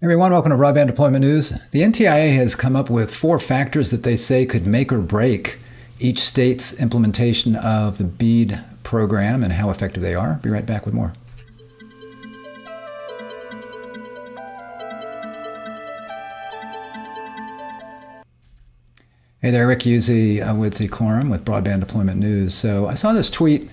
Everyone, welcome to Broadband Deployment News. The NTIA has come up with 4 factors that they say could make or break each state's implementation of the BEAD program and how effective they are. Be right back with more. Hey there, Rick Uzzi with Quorum with Broadband Deployment News. So I saw this tweet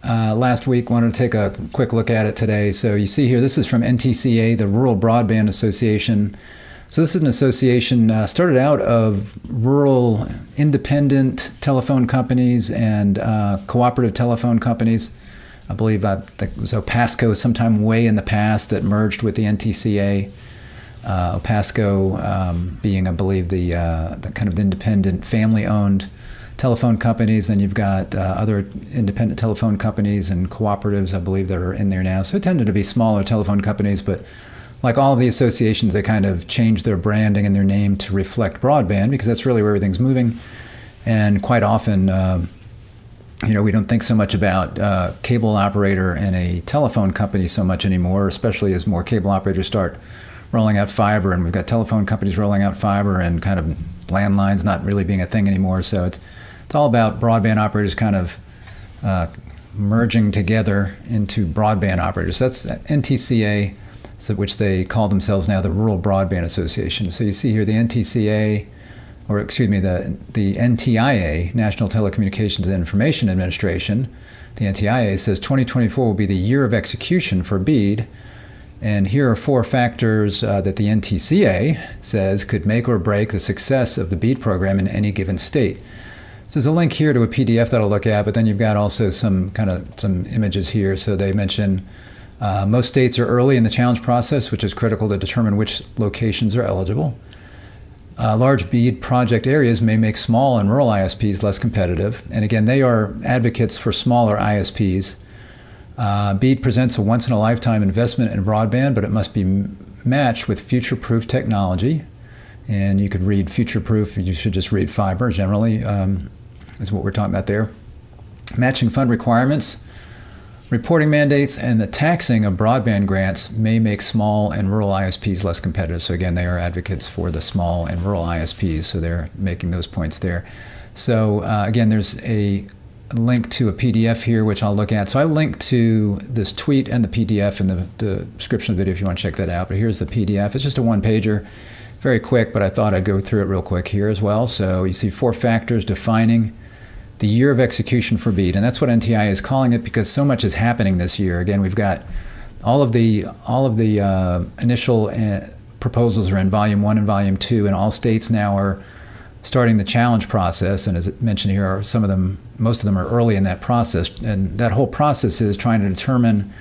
last week, wanted to take a quick look at it today. So you see here, this is from NTCA, the Rural Broadband Association. So this is an association started out of rural independent telephone companies and cooperative telephone companies. I believe that it was Opasco sometime way in the past that merged with the NTCA. Opasco being, I believe, the kind of independent family-owned telephone companies. Then you've got other independent telephone companies and cooperatives, I believe, that are in there now. So it tended to be smaller telephone companies, but like all of the associations, they kind of changed their branding and their name to reflect broadband because that's really where everything's moving. And quite often, we don't think so much about cable operator and a telephone company so much anymore, especially as more cable operators start rolling out fiber, and we've got telephone companies rolling out fiber and kind of landlines not really being a thing anymore. So it's all about broadband operators kind of merging together into broadband operators. That's NTCA, which they call themselves now the Rural Broadband Association. So you see here the NTCA, or excuse me, the NTIA, National Telecommunications and Information Administration. The NTIA says 2024 will be the year of execution for BEAD. And here are 4 factors that the NTCA says could make or break the success of the BEAD program in any given state. So there's a link here to a PDF that I'll look at, but then you've got also some images here. So they mention most states are early in the challenge process, which is critical to determine which locations are eligible. Large BEAD project areas may make small and rural ISPs less competitive. And again, they are advocates for smaller ISPs. BEAD presents a once-in-a-lifetime investment in broadband, but it must be matched with future-proof technology. And you could read future-proof, you should just read fiber generally, is what we're talking about there. Matching fund requirements, reporting mandates, and the taxing of broadband grants may make small and rural ISPs less competitive. So again, they are advocates for the small and rural ISPs, so they're making those points there. So again, there's a link to a PDF here, which I'll look at. So I linked to this tweet and the PDF in the description of the video if you want to check that out. But here's the PDF. It's just a one-pager, very quick, but I thought I'd go through it real quick here as well. So you see 4 factors defining the year of execution for BEAD, and that's what NTI is calling it because so much is happening this year. Again, we've got all of the initial proposals are in Volume 1 and Volume 2, and all states now are starting the challenge process. And as it mentioned here, most of them are early in that process. And that whole process is trying to determine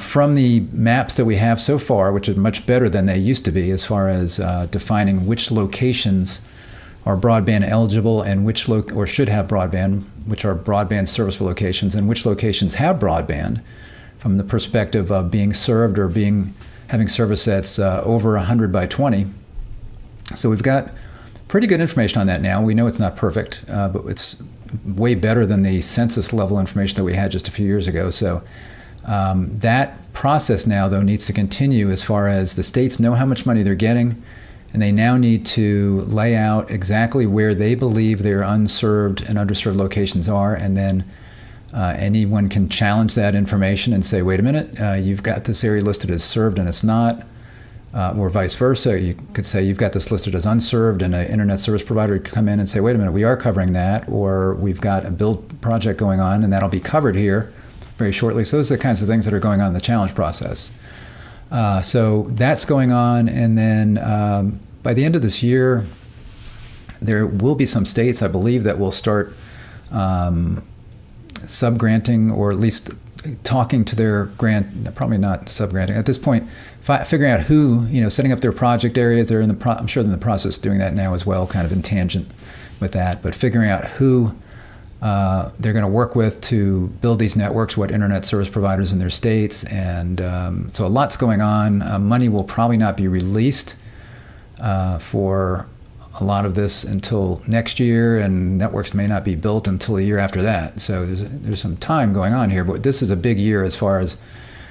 from the maps that we have so far, which is much better than they used to be as far as defining which locations are broadband eligible and which or should have broadband, which are broadband serviceable locations, and which locations have broadband from the perspective of being served or having service that's over 100 by 20. So we've got pretty good information on that now. We know it's not perfect, but it's way better than the census level information that we had just a few years ago. So that process now, though, needs to continue as far as the states know how much money they're getting, and they now need to lay out exactly where they believe their unserved and underserved locations are, and then anyone can challenge that information and say, wait a minute, you've got this area listed as served and it's not. Or vice versa. You could say you've got this listed as unserved, and an internet service provider could come in and say, wait a minute, we are covering that, or we've got a build project going on and that'll be covered here very shortly. So those are the kinds of things that are going on in the challenge process. So that's going on, and then by the end of this year, there will be some states, I believe, that will start sub-granting, or at least talking to their grant, probably not subgranting at this point, figuring out who, setting up their project areas. They're I'm sure they're in the process of doing that now as well, kind of in tangent with that, but figuring out who they're going to work with to build these networks, what internet service providers in their states. And so a lot's going on. Money will probably not be released for a lot of this until next year, and networks may not be built until a year after that. So there's some time going on here, but this is a big year as far as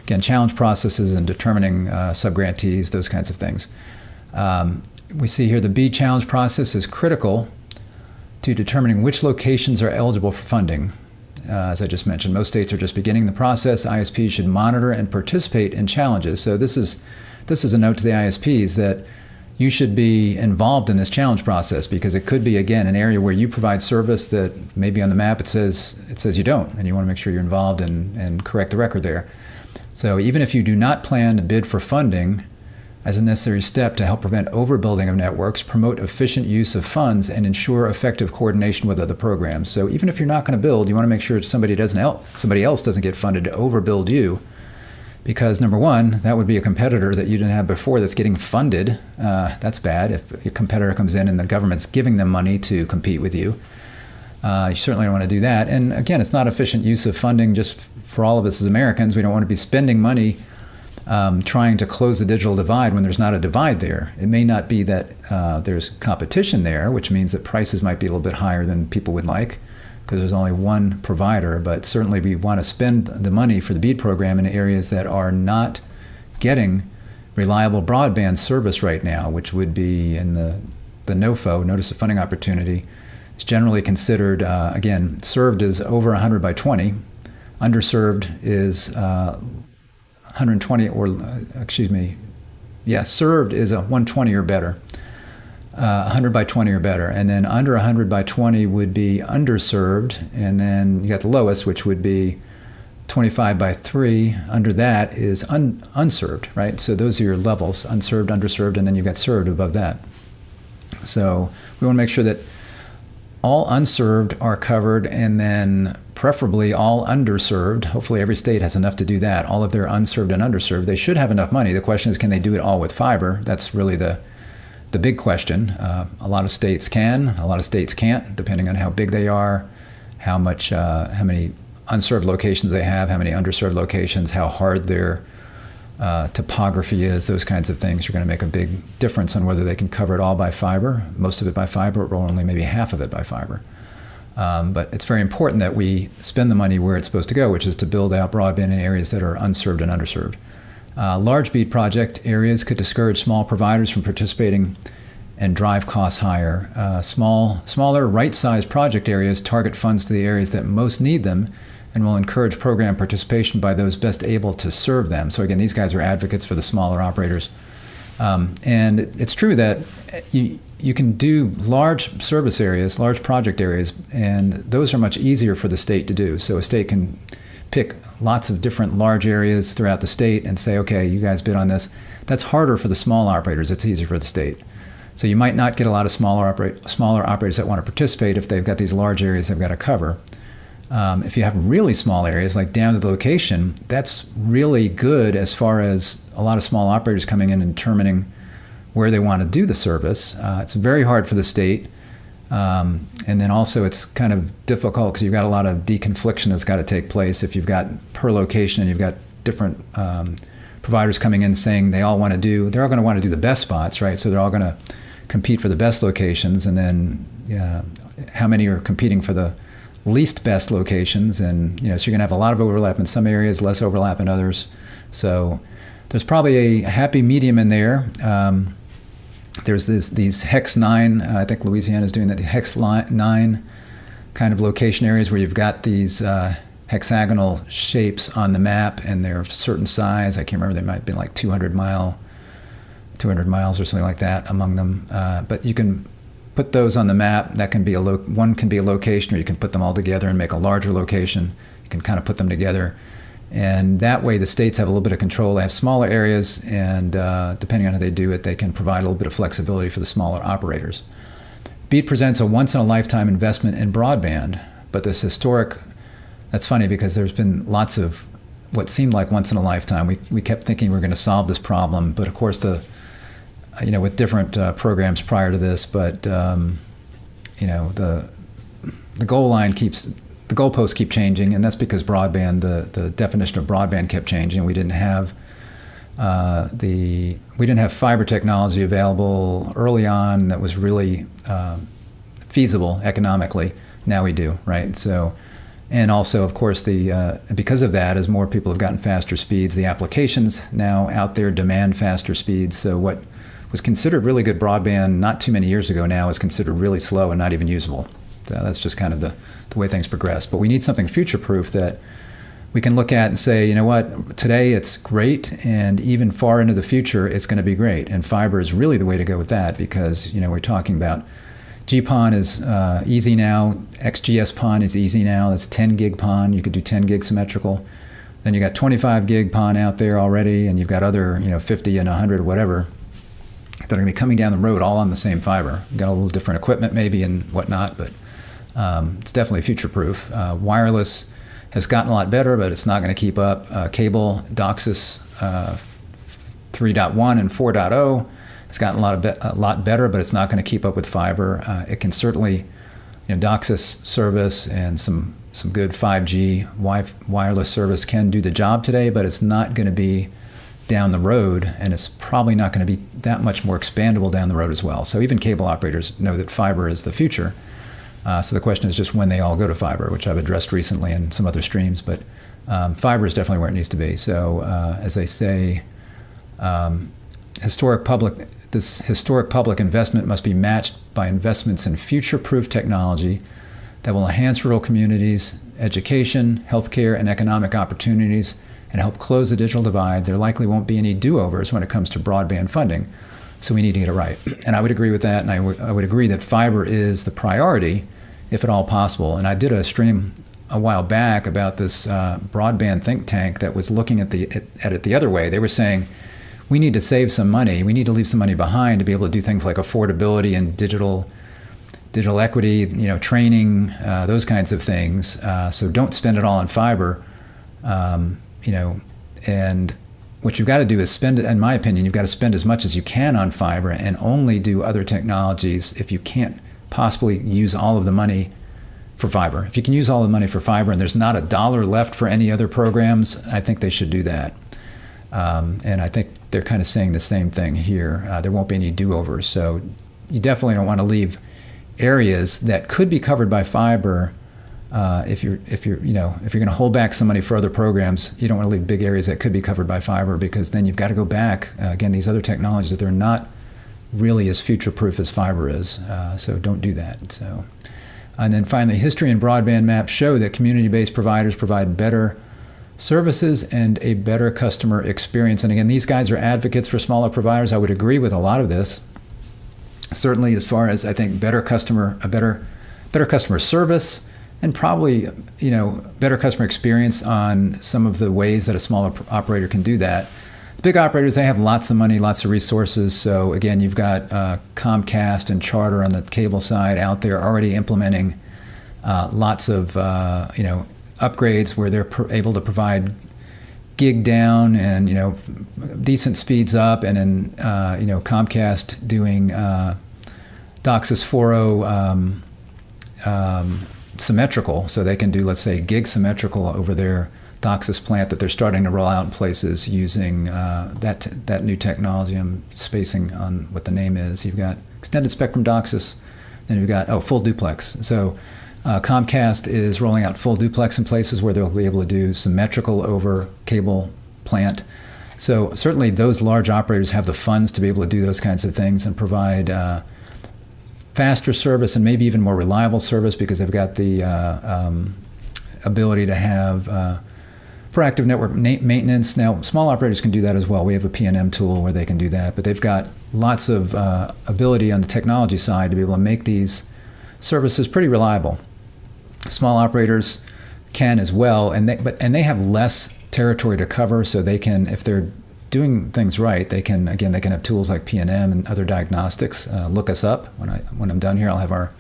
again, challenge processes and determining subgrantees, those kinds of things. We see here the BEAD challenge process is critical to determining which locations are eligible for funding. As I just mentioned, most states are just beginning the process. ISPs should monitor and participate in challenges. So this is a note to the ISPs that you should be involved in this challenge process, because it could be, again, an area where you provide service that maybe on the map it says you don't, and you want to make sure you're involved and correct the record there. So even if you do not plan to bid for funding, as a necessary step to help prevent overbuilding of networks, promote efficient use of funds, and ensure effective coordination with other programs. So even if you're not going to build, you want to make sure somebody else doesn't get funded to overbuild you, because number one, that would be a competitor that you didn't have before that's getting funded. That's bad. If a competitor comes in and the government's giving them money to compete with you, you certainly don't want to do that. And again, it's not efficient use of funding just for all of us as Americans. We don't want to be spending money trying to close the digital divide when there's not a divide there. It may not be that there's competition there, which means that prices might be a little bit higher than people would like because there's only one provider, but certainly we want to spend the money for the BEAD program in areas that are not getting reliable broadband service right now, which would be in the NOFO, Notice of Funding Opportunity. It's generally considered, again, served is over 100 by 20, underserved is 120 served is a 120 or better, 100 by 20 or better, and then under 100 by 20 would be underserved, and then you got the lowest, which would be 25 by 3. Under that is unserved, right? So those are your levels: unserved, underserved, and then you've got served above that. So we want to make sure that all unserved are covered, and then preferably all underserved. Hopefully every state has enough to do that. All of their unserved and underserved, they should have enough money. The question is, can they do it all with fiber? That's really the big question. A lot of states can, a lot of states can't, depending on how big they are, how many unserved locations they have, how many underserved locations, how hard their topography is. Those kinds of things are going to make a big difference on whether they can cover it all by fiber, most of it by fiber, or only maybe half of it by fiber. But it's very important that we spend the money where it's supposed to go, which is to build out broadband in areas that are unserved and underserved. Large BEAD project areas could discourage small providers from participating and drive costs higher. Smaller, right-sized project areas target funds to the areas that most need them and will encourage program participation by those best able to serve them. So again, these guys are advocates for the smaller operators. And it's true that you can do large service areas, large project areas, and those are much easier for the state to do. So a state can pick lots of different large areas throughout the state and say, okay, you guys bid on this. That's harder for the small operators. It's easier for the state. So you might not get a lot of smaller operators that want to participate if they've got these large areas they've got to cover. If you have really small areas, like down to the location, that's really good as far as a lot of small operators coming in and determining where they want to do the service. It's very hard for the state. And then also it's kind of difficult because you've got a lot of deconfliction that's got to take place if you've got per location and you've got different providers coming in saying they're all going to do the best spots, right? So they're all going to compete for the best locations, and then how many are competing for the least best locations, and so you're going to have a lot of overlap in some areas, less overlap in others. So there's probably a happy medium in there. There's these Hex 9, I think Louisiana is doing that, the Hex 9 kind of location areas where you've got these hexagonal shapes on the map, and they're of a certain size. I can't remember, they might be like 200 miles or something like that among them. But you can put those on the map. That can be one can be a location, or you can put them all together and make a larger location. You can kind of put them together. And that way the states have a little bit of control. They have smaller areas, and depending on how they do it, they can provide a little bit of flexibility for the smaller operators. BEAD presents a once-in-a-lifetime investment in broadband, but this historic, that's funny because there's been lots of what seemed like once in a lifetime. We kept thinking we were going to solve this problem, but of course with different programs prior to this, but the goal line the goalposts keep changing, and that's because broadband, the definition of broadband kept changing. We didn't have fiber technology available early on that was really feasible economically. Now we do, right? So And also, of course, because of that, as more people have gotten faster speeds, the applications now out there demand faster speeds. So what was considered really good broadband not too many years ago now is considered really slow and not even usable. So that's just kind of the way things progress. But we need something future-proof that we can look at and say, you know what, today it's great, and even far into the future, it's going to be great. And fiber is really the way to go with that, because, we're talking about GPON is easy now. XGS PON is easy now. That's 10 gig PON. You could do 10 gig symmetrical. Then you got 25 gig PON out there already, and you've got other, 50 and 100, whatever, that are going to be coming down the road all on the same fiber. You've got a little different equipment maybe and whatnot, but it's definitely future-proof. Wireless has gotten a lot better, but it's not going to keep up. Cable, DOCSIS 3.1 and 4.0, it's gotten a lot better, but it's not going to keep up with fiber. It can certainly, DOCSIS service and some good 5G wireless service can do the job today, but it's not going to be down the road, and it's probably not going to be that much more expandable down the road as well. So even cable operators know that fiber is the future. So the question is just when they all go to fiber, which I've addressed recently in some other streams, but fiber is definitely where it needs to be. So as they say, historic public investment must be matched by investments in future-proof technology that will enhance rural communities, education, healthcare, and economic opportunities, and help close the digital divide. There likely won't be any do-overs when it comes to broadband funding, so we need to get it right. And I would agree with that, and I would agree that fiber is the priority, if at all possible. And I did a stream a while back about this broadband think tank that was looking at it the other way. They were saying, we need to save some money. We need to leave some money behind to be able to do things like affordability and digital equity, training, those kinds of things. So don't spend it all on fiber, and what you've got to do is spend, in my opinion, you've got to spend as much as you can on fiber and only do other technologies if you can't possibly use all of the money for fiber. If you can use all the money for fiber and there's not a dollar left for any other programs, I think they should do that. And I think they're kind of saying the same thing here. There won't be any do-overs. So you definitely don't want to leave areas that could be covered by fiber. If you're going to hold back some money for other programs, you don't want to leave big areas that could be covered by fiber, because then you've got to go back again, these other technologies that they're not really as future-proof as fiber is. So don't do that. So, and then finally, history and broadband maps show that community-based providers provide better services and a better customer experience. And again, these guys are advocates for smaller providers. I would agree with a lot of this. Certainly, as far as I think better customer service, and probably better customer experience on some of the ways that a smaller operator can do that. The big operators, they have lots of money, lots of resources. So again, you've got Comcast and Charter on the cable side out there already implementing lots of upgrades where they're able to provide gig down and decent speeds up, and then Comcast doing DOCSIS 4.0 symmetrical, so they can do, let's say, gig symmetrical over their DOCSIS plant that they're starting to roll out in places using that new technology. I'm spacing on what the name is. You've got extended spectrum DOCSIS, then you've got full duplex. So Comcast is rolling out full duplex in places where they'll be able to do symmetrical over cable plant. So certainly those large operators have the funds to be able to do those kinds of things and provide faster service and maybe even more reliable service, because they've got the ability to have proactive network maintenance. Now, small operators can do that as well. We have a P&M tool where they can do that, but they've got lots of ability on the technology side to be able to make these services pretty reliable. Small operators can as well, and they have less territory to cover, so they can, if they're doing things right, they can have tools like P&M and other diagnostics. Look us up. When I'm done here, I'll have our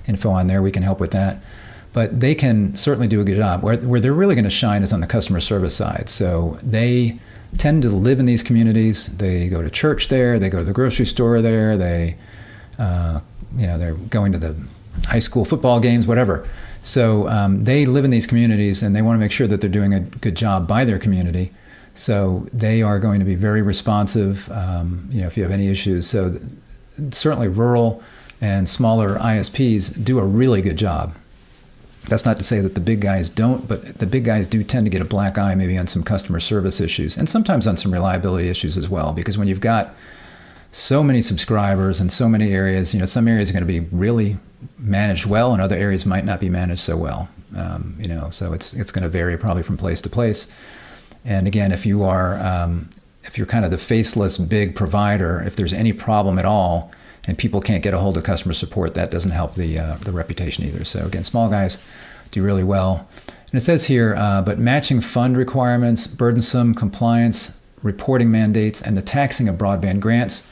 info on there. We can help with that. But they can certainly do a good job. Where they're really going to shine is on the customer service side. So they tend to live in these communities. They go to church there. They go to the grocery store there. They're going to the high school football games, whatever. So they live in these communities, and they want to make sure that they're doing a good job by their community. So they are going to be very responsive, if you have any issues. So certainly rural and smaller ISPs do a really good job. That's not to say that the big guys don't, but the big guys do tend to get a black eye maybe on some customer service issues and sometimes on some reliability issues as well. Because when you've got so many subscribers in so many areas, some areas are going to be really managed well and other areas might not be managed so well. So it's going to vary probably from place to place. And again, if you're kind of the faceless big provider, if there's any problem at all and people can't get a hold of customer support, that doesn't help the reputation either. So again, small guys do really well. And it says here, but matching fund requirements, burdensome compliance, reporting mandates, and the taxing of broadband grants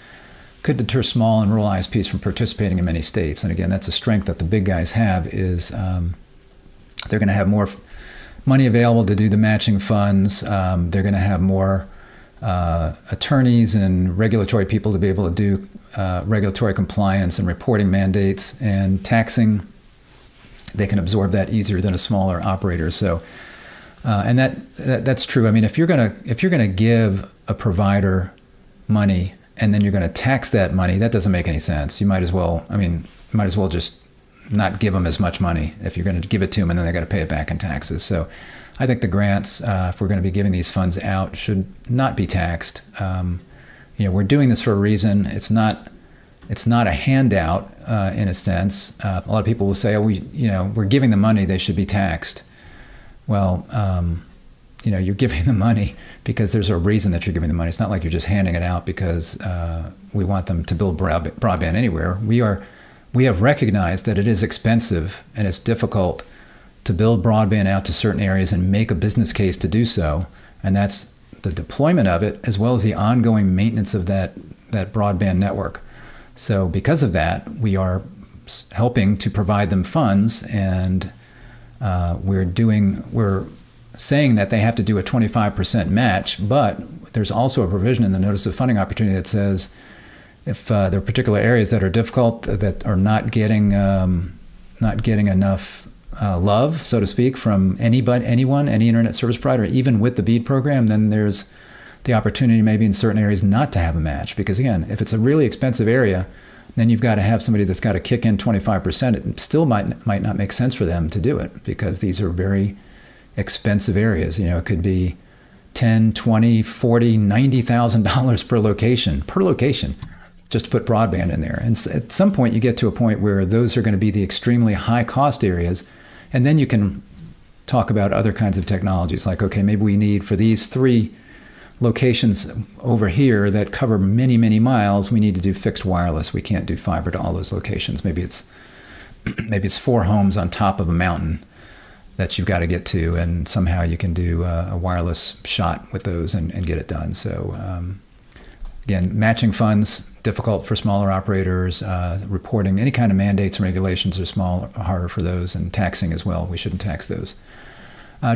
could deter small and rural ISPs from participating in many states. And again, that's a strength that the big guys have is they're going to have more money available to do the matching funds. They're going to have more attorneys and regulatory people to be able to do regulatory compliance and reporting mandates and taxing. They can absorb that easier than a smaller operator. So, and that's true. I mean, if you're gonna give a provider money and then you're going to tax that money, that doesn't make any sense. You might as well just not give them as much money if you're going to give it to them and then they got to pay it back in taxes. So I think the grants, if we're going to be giving these funds out, should not be taxed. We're doing this for a reason. It's not a handout in a sense. A lot of people will say, we're giving the money, they should be taxed. Well, you're giving the money because there's a reason that you're giving the money. It's not like you're just handing it out because we want them to build broadband anywhere. We have recognized that it is expensive and it's difficult to build broadband out to certain areas and make a business case to do so. And that's the deployment of it as well as the ongoing maintenance of that broadband network. So because of that, we are helping to provide them funds, and we're saying that they have to do a 25% match, but there's also a provision in the notice of funding opportunity that says if there are particular areas that are difficult, that are not getting enough love, so to speak, from any internet service provider, even with the BEAD program, then there's the opportunity maybe in certain areas not to have a match. Because again, if it's a really expensive area, then you've got to have somebody that's got to kick in 25%. It still might not make sense for them to do it because these are very expensive areas. It could be $10, $20, $40, $90,000 per location, just to put broadband in there. And at some point you get to a point where those are going to be the extremely high cost areas. And then you can talk about other kinds of technologies like, okay, maybe we need for these 3 locations over here that cover many, many miles, we need to do fixed wireless. We can't do fiber to all those locations. Maybe it's 4 homes on top of a mountain that you've got to get to, and somehow you can do a wireless shot with those and get it done. So again, matching funds, difficult for smaller operators. Reporting any kind of mandates and regulations are harder for those, and taxing as well. We shouldn't tax those.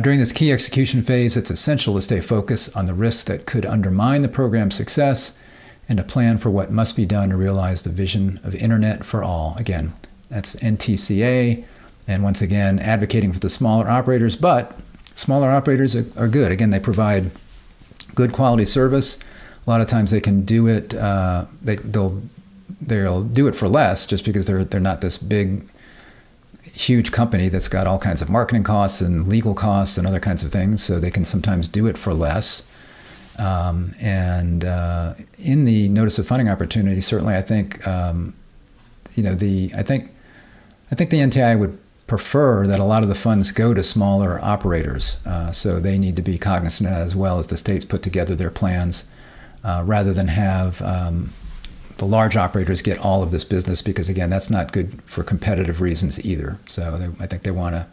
During this key execution phase, it's essential to stay focused on the risks that could undermine the program's success and to plan for what must be done to realize the vision of Internet for all. Again, that's NTCA. And once again, advocating for the smaller operators, but smaller operators are good. Again, they provide good quality service. A lot of times they can do it, they'll do it for less just because they're not this big, huge company that's got all kinds of marketing costs and legal costs and other kinds of things. So they can sometimes do it for less. In the notice of funding opportunity, certainly I think, I think the NTIA would prefer that a lot of the funds go to smaller operators. So they need to be cognizant of that as well as the states put together their plans, rather than have the large operators get all of this business, because again, that's not good for competitive reasons either. So I think they want a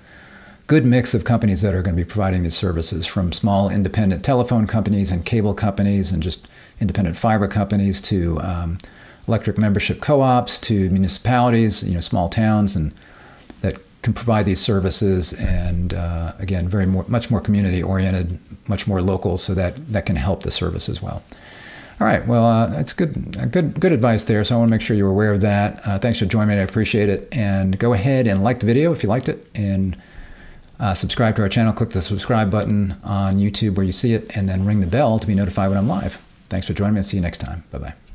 good mix of companies that are going to be providing these services, from small independent telephone companies and cable companies and just independent fiber companies to electric membership co-ops to municipalities, small towns, and that can provide these services. And again, much more community oriented, much more local, so that can help the service as well. All right, well, that's good advice there. So I want to make sure you're aware of that. Thanks for joining me. I appreciate it. And go ahead and like the video if you liked it, and subscribe to our channel. Click the subscribe button on YouTube where you see it, and then ring the bell to be notified when I'm live. Thanks for joining me. I'll see you next time. Bye-bye.